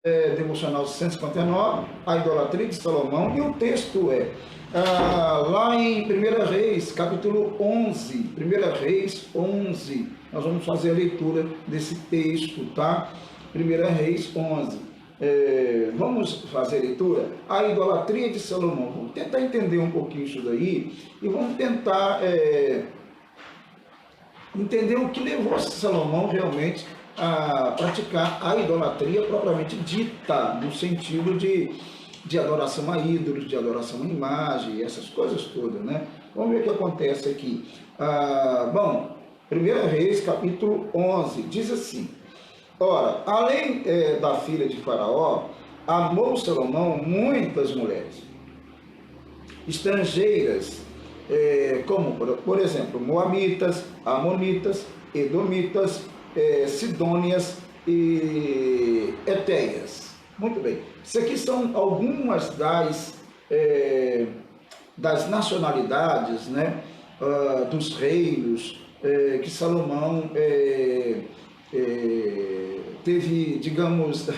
devocional 159, a idolatria de Salomão, e o texto é lá em 1 Reis, capítulo 11, 1 Reis 11, nós vamos fazer a leitura desse texto, tá? 1 Reis 11. Vamos fazer a leitura? A idolatria de Salomão. Vamos tentar entender um pouquinho isso daí e vamos tentar entender o que levou Salomão realmente a praticar a idolatria propriamente dita, no sentido de adoração a ídolos, de adoração à imagem, essas coisas todas, né? Vamos ver o que acontece aqui. Bom, 1 Reis, capítulo 11, diz assim: ora, além da filha de Faraó, amou Salomão muitas mulheres estrangeiras, como, por exemplo, moabitas, amonitas, edomitas, sidônias e etéias. Muito bem. Isso aqui são algumas das nacionalidades, né, dos reinos que Salomão teve, digamos,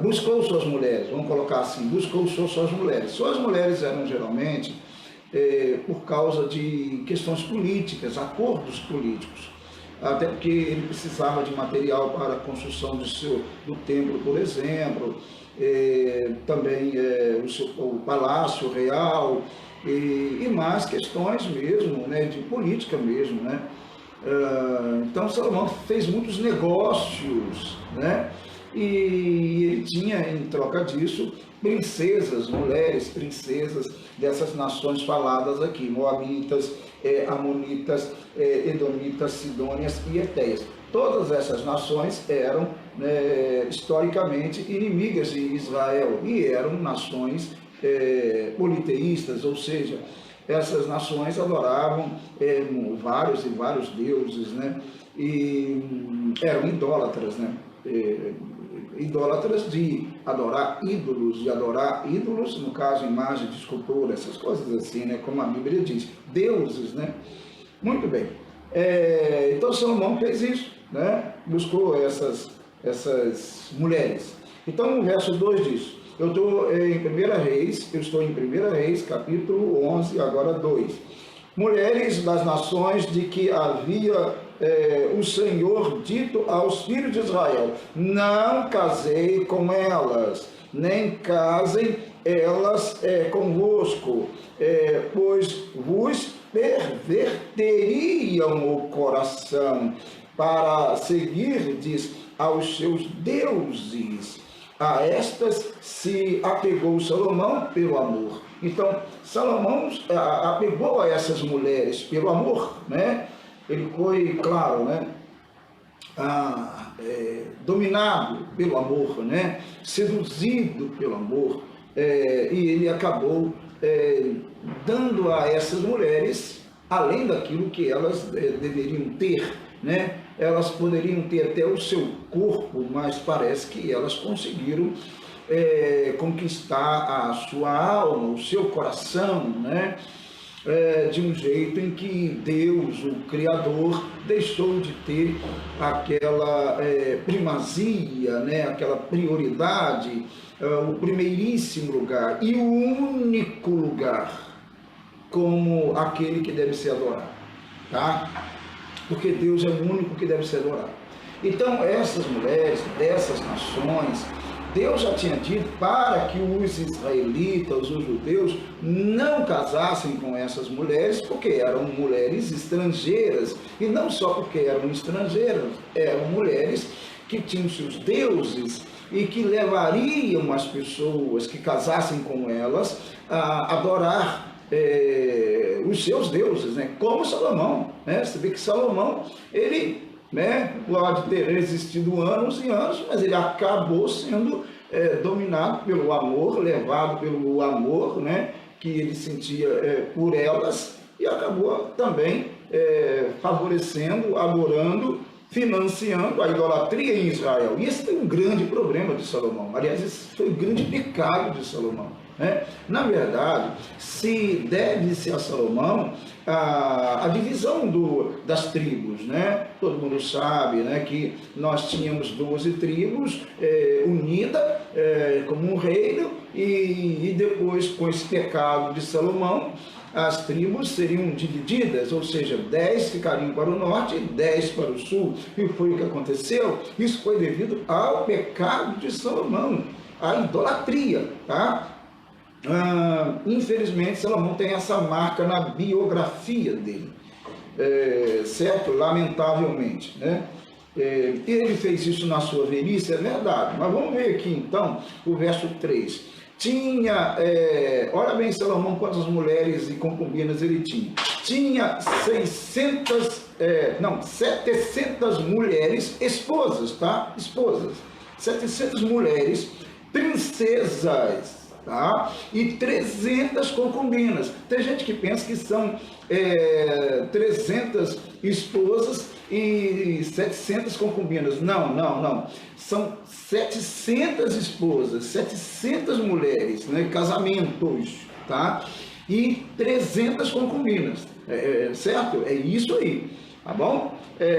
buscou suas mulheres, vamos colocar assim, buscou suas mulheres. Suas mulheres eram geralmente por causa de questões políticas, acordos políticos, até porque ele precisava de material para a construção do templo, por exemplo, também o palácio real e mais questões mesmo, né, de política mesmo, né? Então Salomão fez muitos negócios, né? E ele tinha, em troca disso, princesas, mulheres, princesas dessas nações faladas aqui, moabitas, amonitas, edomitas, sidônias e etéias. Todas essas nações eram, historicamente, inimigas de Israel e eram nações politeístas, ou seja, essas nações adoravam vários e vários deuses, né? E eram idólatras, né? Idólatras de adorar ídolos, no caso, imagem de escultura, essas coisas assim, né? Como a Bíblia diz, deuses, né? Muito bem. Então Salomão fez isso, né? Buscou essas mulheres. Então o verso 2 diz: eu estou em 1 Reis, capítulo 11, agora 2. Mulheres das nações de que havia o Senhor dito aos filhos de Israel: não casei com elas, nem casem elas convosco, pois vos perverteriam o coração para seguirdes aos seus deuses. A estas se apegou Salomão pelo amor. Então, Salomão apegou a essas mulheres pelo amor, né? Ele foi, claro, né, dominado pelo amor, né? Seduzido pelo amor, e ele acabou dando a essas mulheres, além daquilo que elas deveriam ter, né? Elas poderiam ter até o seu corpo, mas parece que elas conseguiram conquistar a sua alma, o seu coração, né? De um jeito em que Deus, o Criador, deixou de ter aquela primazia, né? Aquela prioridade, o primeiríssimo lugar e o único lugar como aquele que deve ser adorado, tá? Porque Deus é o único que deve ser adorado. Então, essas mulheres dessas nações, Deus já tinha dito para que os israelitas, os judeus, não casassem com essas mulheres, porque eram mulheres estrangeiras, e não só porque eram estrangeiras, eram mulheres que tinham seus deuses e que levariam as pessoas que casassem com elas a adorar os seus deuses, né? Como Salomão, né? Você vê que Salomão, ele, né, pode ter resistido anos e anos, mas ele acabou sendo dominado pelo amor, levado pelo amor, né, que ele sentia por elas, e acabou também favorecendo, adorando financiando a idolatria em Israel. E esse foi um grande problema de Salomão. Aliás, esse foi o grande pecado de Salomão, né? Na verdade, se deve-se a Salomão a divisão das tribos, né? Todo mundo sabe, né, que nós tínhamos 12 tribos unidas como um reino, e depois, com esse pecado de Salomão, as tribos seriam divididas, ou seja, 10 ficariam para o norte e 10 para o sul. E foi o que aconteceu. Isso foi devido ao pecado de Salomão, à idolatria, tá? Infelizmente, Salomão tem essa marca na biografia dele, certo? Lamentavelmente, né? Ele fez isso na sua velhice, é verdade, mas vamos ver aqui então o verso 3. Tinha, olha bem, Salomão, quantas mulheres e concubinas ele tinha. Tinha 700 mulheres, esposas, tá? Esposas. 700 mulheres, princesas, tá? E 300 concubinas. Tem gente que pensa que são 300 esposas e 700 concubinas. Não. São 700 esposas, 700 mulheres, né? Casamentos, tá? E 300 concubinas, certo? É isso aí, tá bom?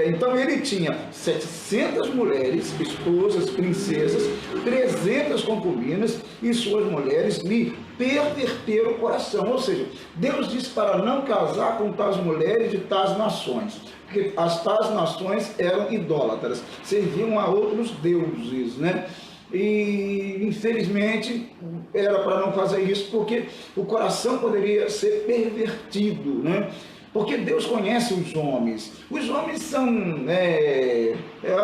Então ele tinha 700 mulheres, esposas, princesas, 300 concubinas, e suas mulheres lhe perverteram o coração. Ou seja, Deus disse para não casar com tais mulheres de tais nações, porque as tais nações eram idólatras, serviam a outros deuses, né? E infelizmente era para não fazer isso, porque o coração poderia ser pervertido, né? Porque Deus conhece os homens. Os homens são,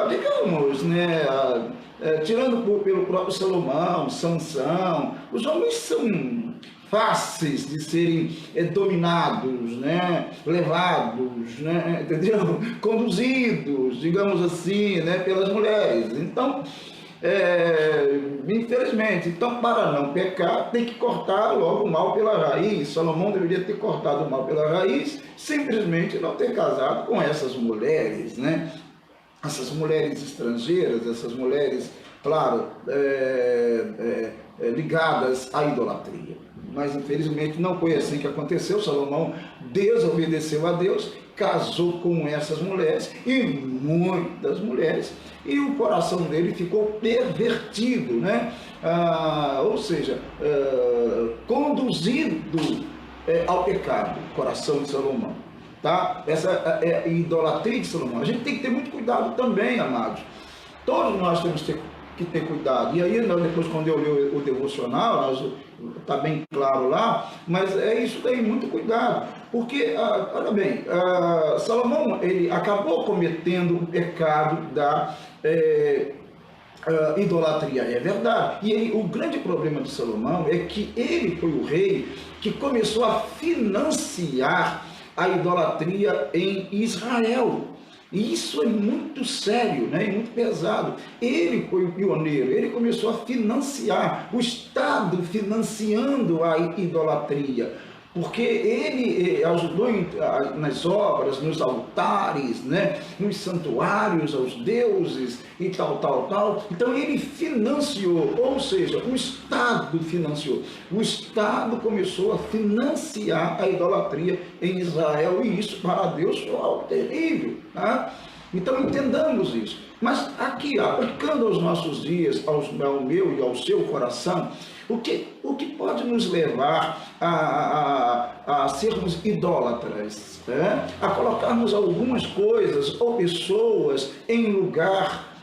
digamos, né, tirando pelo próprio Salomão, Sansão, os homens são fáceis de serem dominados, né, levados, né, entendeu? Conduzidos, digamos assim, né, pelas mulheres. Então, infelizmente, então, para não pecar, tem que cortar logo o mal pela raiz. Salomão deveria ter cortado o mal pela raiz, simplesmente não ter casado com essas mulheres, né? Essas mulheres estrangeiras, essas mulheres, claro, ligadas à idolatria. Mas infelizmente não foi assim que aconteceu. Salomão desobedeceu a Deus, casou com essas mulheres, e muitas mulheres, e o coração dele ficou pervertido, né? Ou seja, conduzido ao pecado, o coração de Salomão, tá? Essa é a idolatria de Salomão. A gente tem que ter muito cuidado também, amados. Todos nós temos que ter cuidado. E aí, depois, quando eu li o devocional, está bem claro lá, mas é isso daí, muito cuidado. Porque, olha bem, Salomão, ele acabou cometendo o pecado da idolatria, é verdade. E o grande problema de Salomão é que ele foi o rei que começou a financiar a idolatria em Israel. E isso é muito sério, né? E muito pesado. Ele foi o pioneiro, ele começou a financiar, o Estado financiando a idolatria, porque ele ajudou nas obras, nos altares, né? Nos santuários aos deuses e tal. Então ele financiou, ou seja, o Estado financiou. O Estado começou a financiar a idolatria em Israel, e isso para Deus foi algo terrível, tá? Então entendamos isso. Mas aqui, aplicando aos nossos dias, ao meu e ao seu coração, o que pode nos levar a sermos idólatras, né? A colocarmos algumas coisas ou pessoas em lugar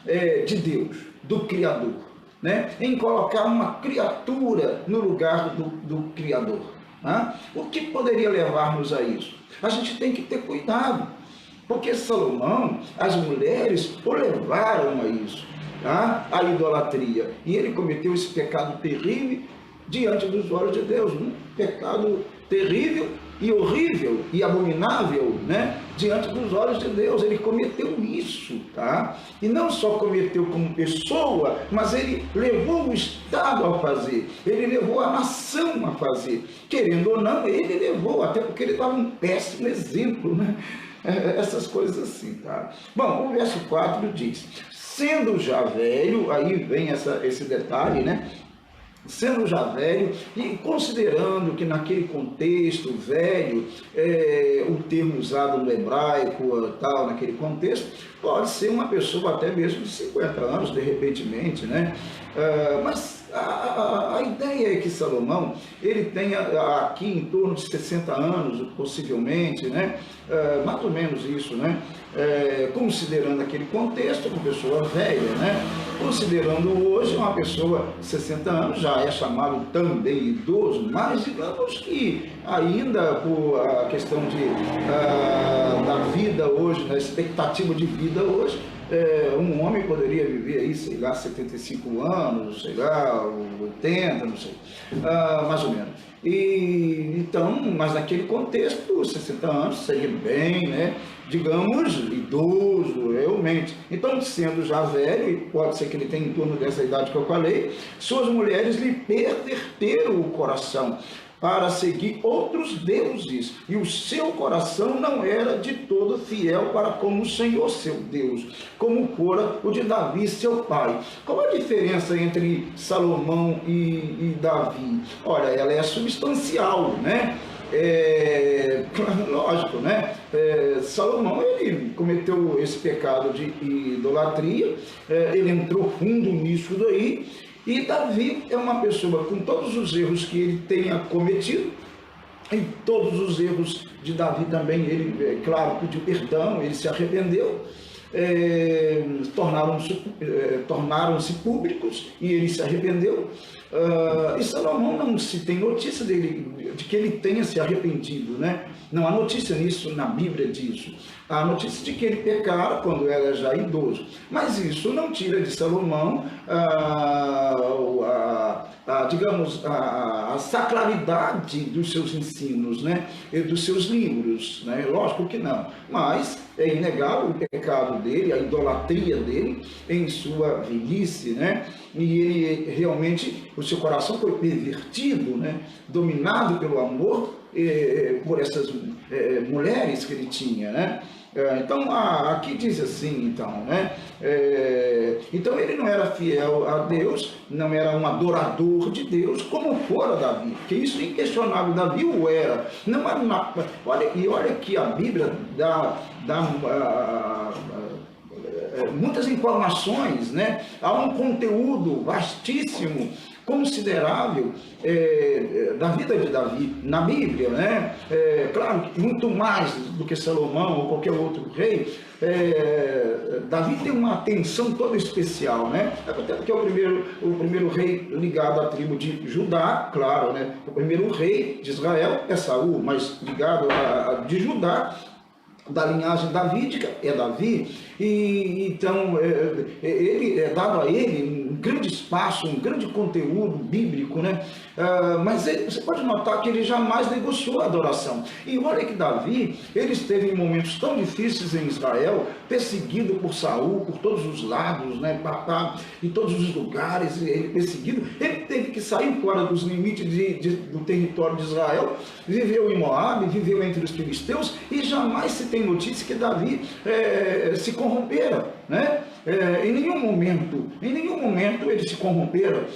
de Deus, do Criador, né? Em colocar uma criatura no lugar do Criador, né? O que poderia levar-nos a isso? A gente tem que ter cuidado, porque Salomão, as mulheres o levaram a isso, tá? A idolatria, e ele cometeu esse pecado terrível diante dos olhos de Deus, um pecado terrível e horrível e abominável, né? Diante dos olhos de Deus. Ele cometeu isso, tá? E não só cometeu como pessoa, mas ele levou o Estado a fazer, ele levou a nação a fazer, querendo ou não, ele levou, até porque ele dava um péssimo exemplo, né? essas coisas assim, tá? Bom, o verso 4 diz, sendo já velho, aí vem esse detalhe, né? Sendo já velho e considerando que naquele contexto velho, o termo usado no hebraico, tal, naquele contexto, pode ser uma pessoa até mesmo de 50 anos, de repentemente, né? Mas a ideia é que Salomão, ele tenha aqui em torno de 60 anos, possivelmente, né? Mais ou menos isso, né? Considerando aquele contexto, uma pessoa velha, né? Considerando hoje uma pessoa de 60 anos, já é chamado também idoso, mas digamos que ainda por a questão da vida hoje, da expectativa de vida hoje, um homem poderia viver aí, sei lá, 75 anos, sei lá, 80, não sei, mais ou menos. Então, mas naquele contexto, 60 anos seria bem, né, digamos, idoso, realmente. Então, sendo já velho, e pode ser que ele tenha em torno dessa idade que eu falei, suas mulheres lhe perverteram o coração para seguir outros deuses, e o seu coração não era de todo fiel para com o Senhor seu Deus, como fora o de Davi, seu pai. Qual a diferença entre Salomão e Davi? Olha, ela é substancial, né? Lógico, né? Salomão, ele cometeu esse pecado de idolatria, ele entrou fundo nisso daí. E Davi é uma pessoa com todos os erros que ele tenha cometido, e todos os erros de Davi também, ele, claro, pediu perdão, ele se arrependeu, tornaram-se públicos e ele se arrependeu. E Salomão não se tem notícia dele, de que ele tenha se arrependido, né? Não há notícia nisso na Bíblia disso. Há notícia de que ele pecara quando era já idoso. Mas isso não tira de Salomão digamos, a sacralidade dos seus ensinos, né? E dos seus livros, né? Lógico que não. Mas é inegável o pecado dele, a idolatria dele em sua velhice, né? E ele realmente, o seu coração foi pervertido, né? Dominado pelo amor por essas mulheres que ele tinha, né? Então, aqui diz assim, então, né? Então, ele não era fiel a Deus, não era um adorador de Deus, como fora Davi, porque isso é inquestionável, Davi o era. Não era olha que a Bíblia dá muitas informações, né? Há um conteúdo vastíssimo, considerável da vida de Davi na Bíblia, né? Claro, muito mais do que Salomão ou qualquer outro rei. Davi tem uma atenção toda especial, né? Até porque o primeiro rei ligado à tribo de Judá, claro, né? O primeiro rei de Israel é Saul, mas ligado de Judá, da linhagem davídica, é Davi, e então ele é dado a ele um grande espaço, um grande conteúdo bíblico, né? Mas você pode notar que ele jamais negociou a adoração. E olha que Davi, ele esteve em momentos tão difíceis em Israel, perseguido por Saul, por todos os lados, né? Em todos os lugares, ele perseguido, ele teve que sair fora dos limites do território de Israel, viveu em Moabe, viveu entre os filisteus, e jamais se tem notícia que Davi se corrompera, né? Em nenhum momento ele se corrompera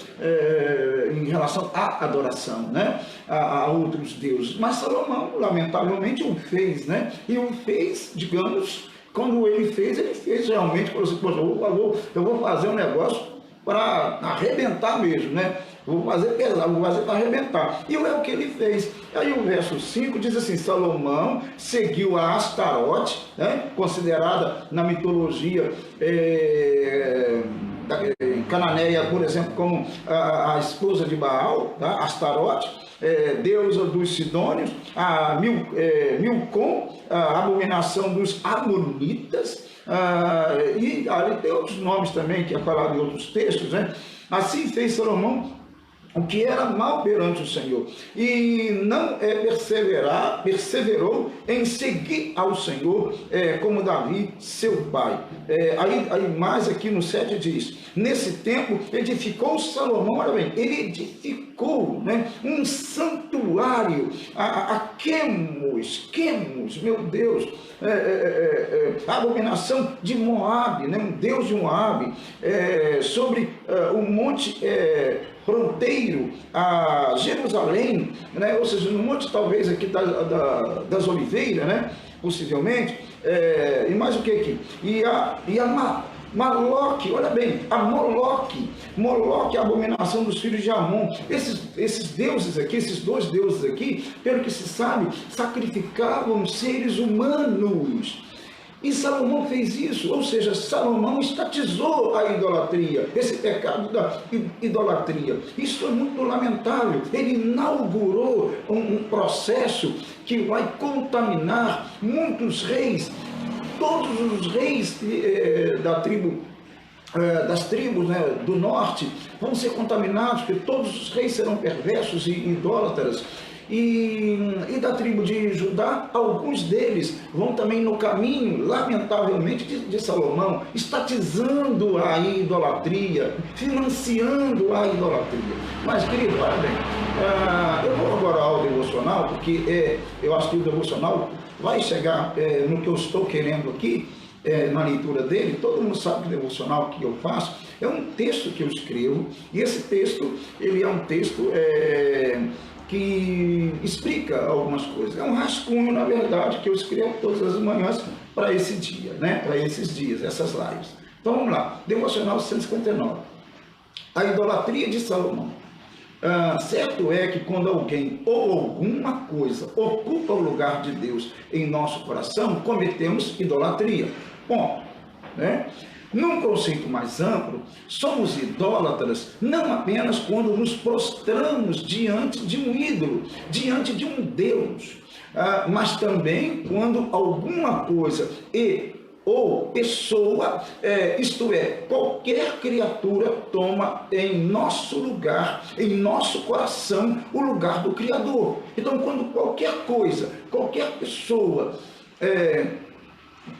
em relação à adoração, né? A outros deuses. Mas Salomão, lamentavelmente, o fez, né? E o fez, digamos, quando ele fez realmente, falou assim, poxa, eu vou fazer um negócio para arrebentar mesmo, né? Vou fazer pesado, vou fazer para arrebentar. E é o que ele fez. Aí o verso 5 diz assim, Salomão seguiu a Astarote, né? Considerada na mitologia cananeia, por exemplo, como a esposa de Baal, tá? Astarote, deusa dos sidônios, a Milcom, a abominação dos amonitas, e ali tem outros nomes também que é falado em outros textos, né? Assim fez Salomão o que era mal perante o Senhor, e não perseverou em seguir ao Senhor, como Davi, seu pai. Aí mais aqui no 7 diz, nesse tempo edificou Salomão, olha bem, ele edificou, né, um santuário a Quemos, meu Deus, a abominação de Moabe, né, um deus de Moabe, sobre o monte fronteiro a Jerusalém, né? Ou seja, no monte talvez aqui das Oliveiras, né? Possivelmente, e mais o que aqui? E a Maloque, olha bem, a Moloque, a abominação dos filhos de Amon. Esses deuses aqui, esses dois deuses aqui, pelo que se sabe, sacrificavam seres humanos. E Salomão fez isso, ou seja, Salomão estatizou a idolatria, esse pecado da idolatria. Isso é muito lamentável. Ele inaugurou um processo que vai contaminar muitos reis, todos os reis das tribos, né, do norte vão ser contaminados, porque todos os reis serão perversos e idólatras. E da tribo de Judá, alguns deles vão também no caminho, lamentavelmente, de Salomão, estatizando a idolatria, financiando a idolatria. Mas, querido, olha bem, eu vou agora ao devocional, porque eu acho que o devocional vai chegar no que eu estou querendo aqui, na leitura dele. Todo mundo sabe que o devocional que eu faço é um texto que eu escrevo, e esse texto, ele é um texto que explica algumas coisas. É um rascunho, na verdade, que eu escrevo todas as manhãs para esse dia, né? Para esses dias, essas lives. Então vamos lá, devocional 159. A idolatria de Salomão. Certo é que quando alguém ou alguma coisa ocupa o lugar de Deus em nosso coração, cometemos idolatria. Ponto. Né? Num conceito mais amplo, somos idólatras não apenas quando nos prostramos diante de um ídolo, diante de um Deus, mas também quando alguma coisa ou pessoa, isto é, qualquer criatura toma em nosso lugar, em nosso coração, o lugar do Criador. Então, quando qualquer coisa, qualquer pessoa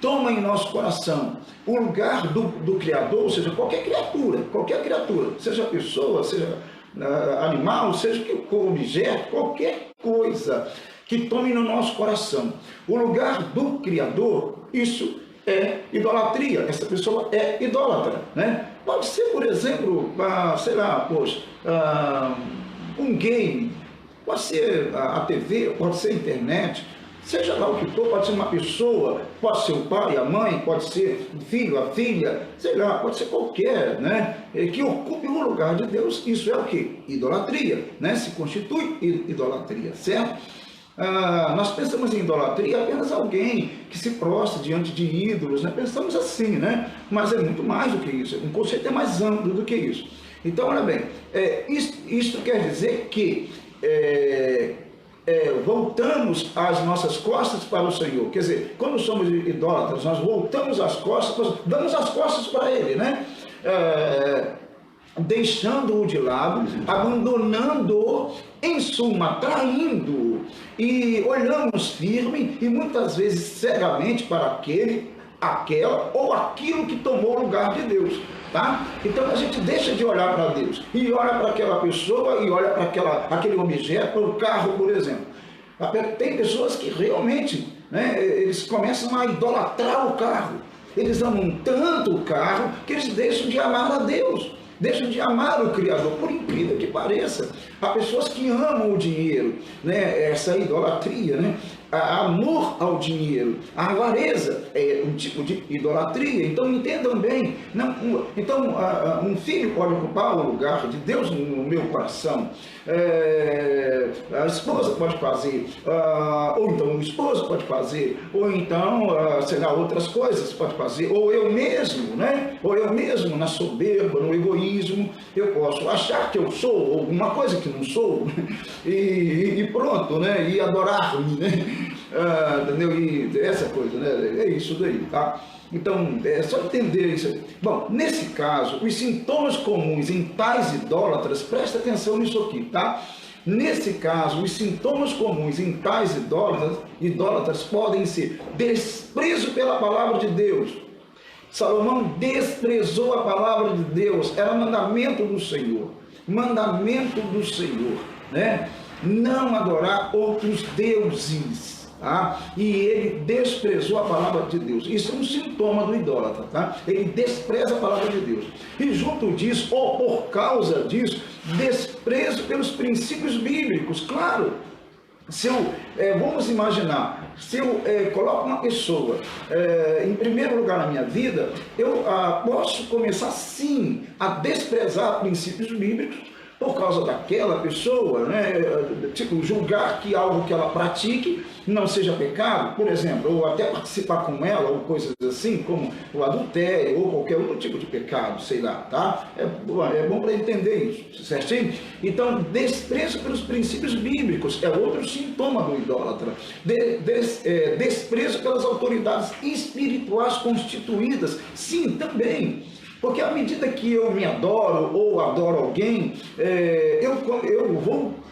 toma em nosso coração o lugar do Criador, ou seja, qualquer criatura, seja pessoa, seja animal, seja objeto, qualquer coisa que tome no nosso coração o lugar do Criador, isso é idolatria. Essa pessoa é idólatra, né? Pode ser, por exemplo, sei lá, um game, pode ser a TV, pode ser a internet, seja lá o que for, pode ser uma pessoa, pode ser o pai, a mãe, pode ser o filho, a filha, sei lá, pode ser qualquer, né, que ocupe o lugar de Deus. Isso é o que? Idolatria, né? Se constitui idolatria, certo? Nós pensamos em idolatria apenas alguém que se prostra diante de ídolos, né? Pensamos assim, né? Mas é muito mais do que isso, um conceito é mais amplo do que isso. Então, olha bem, isto quer dizer que voltamos as nossas costas para o Senhor. Quer dizer, quando somos idólatras, nós voltamos as costas, nós damos as costas para Ele, né? Deixando-o de lado, abandonando-o, em suma, traindo-o, e olhamos firme e muitas vezes cegamente para aquela ou aquilo que tomou o lugar de Deus. Tá? Então a gente deixa de olhar para Deus e olha para aquela pessoa e olha para aquele objeto, para o carro, por exemplo. Tem pessoas que realmente, né, eles começam a idolatrar o carro. Eles amam tanto o carro que eles deixam de amar a Deus, deixam de amar o Criador, por incrível que pareça. Há pessoas que amam o dinheiro, né, essa idolatria, né? Amor ao dinheiro, a avareza é um tipo de idolatria. Então entendam bem, um filho pode ocupar o lugar de Deus no meu coração, a esposa pode fazer, ou então o esposo pode fazer, ou então, sei lá, outras coisas pode fazer, ou eu mesmo, né? Ou eu mesmo na soberba, no egoísmo, eu posso achar que eu sou alguma coisa que não sou, e pronto, né? E adorar-me, né? Entendeu? E essa coisa, né? É isso daí, tá? Então, é só entender isso aí. Bom, nesse caso, os sintomas comuns em tais idólatras, presta atenção nisso aqui, tá? Nesse caso, os sintomas comuns em tais idólatras podem ser desprezo pela palavra de Deus. Salomão desprezou a palavra de Deus, era mandamento do Senhor, né? Não adorar outros deuses, tá? E ele desprezou a palavra de Deus. Isso é um sintoma do idólatra, tá? Ele despreza a palavra de Deus. E junto disso, ou por causa disso, desprezo pelos princípios bíblicos, claro. Se eu, vamos imaginar, se eu coloco uma pessoa em primeiro lugar na minha vida, eu posso começar sim a desprezar princípios bíblicos por causa daquela pessoa, né? Tipo, julgar que algo que ela pratique não seja pecado, por exemplo, ou até participar com ela, ou coisas assim, como o adultério, ou qualquer outro tipo de pecado, sei lá, tá? É bom para entender isso, certinho? Então, desprezo pelos princípios bíblicos é outro sintoma do idólatra. Desprezo pelas autoridades espirituais constituídas, sim, também. Porque à medida que eu me adoro ou adoro alguém,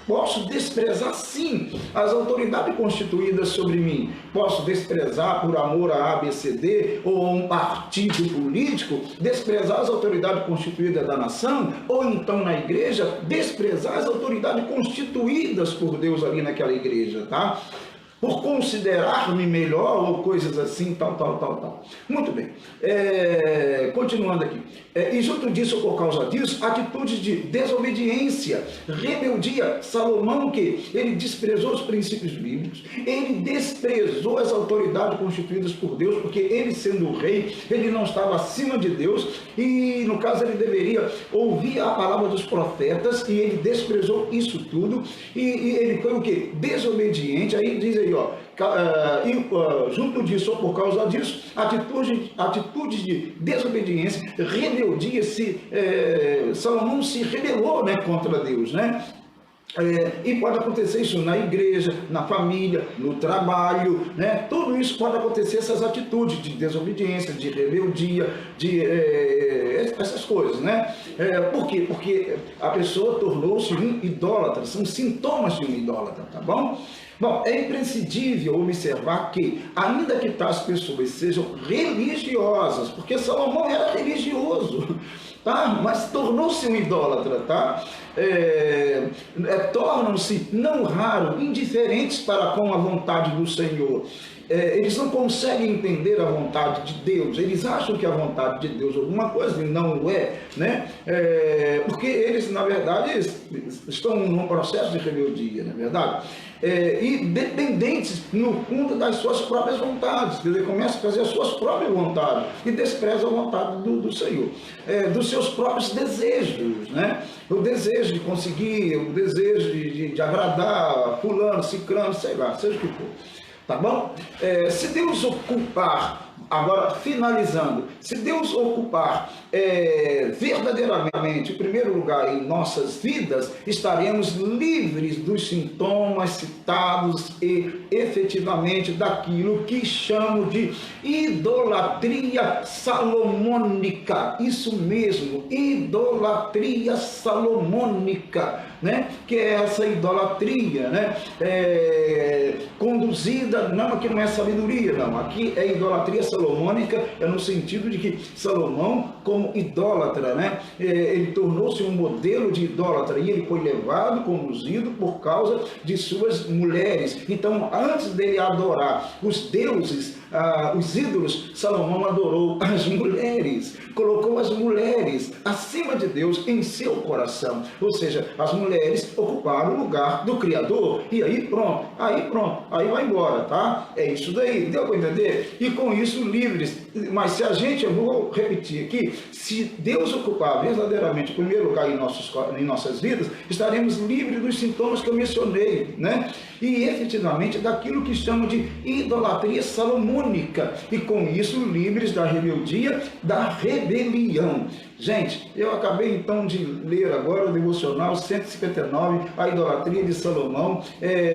posso desprezar sim as autoridades constituídas sobre mim. Posso desprezar por amor a ABCD ou a um partido político, desprezar as autoridades constituídas da nação, ou então na igreja, desprezar as autoridades constituídas por Deus ali naquela igreja, tá? Por considerar-me melhor ou coisas assim, tal. Muito bem. Continuando aqui. E junto disso, ou por causa disso, atitudes de desobediência, rebeldia. Salomão, que ele desprezou os princípios bíblicos, ele desprezou as autoridades constituídas por Deus, porque ele, sendo o rei, ele não estava acima de Deus, e no caso ele deveria ouvir a palavra dos profetas, e ele desprezou isso tudo, e ele foi o quê? Desobediente. Aí diz aí, junto disso, ou por causa disso, atitude de desobediência, rebeldia, Salomão se rebelou, né, contra Deus, né? E pode acontecer isso na igreja, na família, no trabalho, né? Tudo isso pode acontecer, essas atitudes de desobediência, de rebeldia, essas coisas, né? Por quê? Porque a pessoa tornou-se um idólatra, são sintomas de um idólatra, tá bom? Bom, é imprescindível observar que, ainda que tais pessoas sejam religiosas, porque Salomão era religioso, tá? Mas tornou-se um idólatra, tá? Tornam-se, não raro, indiferentes para com a vontade do Senhor. Eles não conseguem entender a vontade de Deus, eles acham que a vontade de Deus é alguma coisa e não é, né? Porque eles, na verdade, estão num processo de rebeldia, não é verdade? E dependentes no fundo das suas próprias vontades, quer dizer, começam a fazer as suas próprias vontades e desprezam a vontade do Senhor, dos seus próprios desejos, né? O desejo de conseguir, o desejo de agradar fulano, ciclano, sei lá, seja o que for. Tá bom? Se Deus ocupar, agora finalizando, se Deus ocupar verdadeiramente o primeiro lugar em nossas vidas, estaremos livres dos sintomas citados e efetivamente daquilo que chamo de idolatria salomônica. Isso mesmo, idolatria salomônica, né? Que é essa idolatria, né? Conduzida, não, aqui não é sabedoria, não, aqui é idolatria salomônica, no sentido de que Salomão, como idólatra, né? Ele tornou-se um modelo de idólatra e ele foi levado, conduzido por causa de suas mulheres. Então, antes dele adorar os deuses, os ídolos, Salomão adorou as mulheres, colocou as mulheres acima de Deus em seu coração, ou seja, as mulheres ocuparam o lugar do Criador, e aí pronto, aí vai embora, tá? É isso daí, deu para entender? E com isso livres. Mas se a gente, eu vou repetir aqui, se Deus ocupar verdadeiramente o primeiro lugar em nossas vidas, estaremos livres dos sintomas que eu mencionei, né? E efetivamente daquilo que chamam de idolatria salomônica, e com isso livres da rebeldia, da rebelião. Gente, eu acabei então de ler agora o devocional 159, a idolatria de Salomão.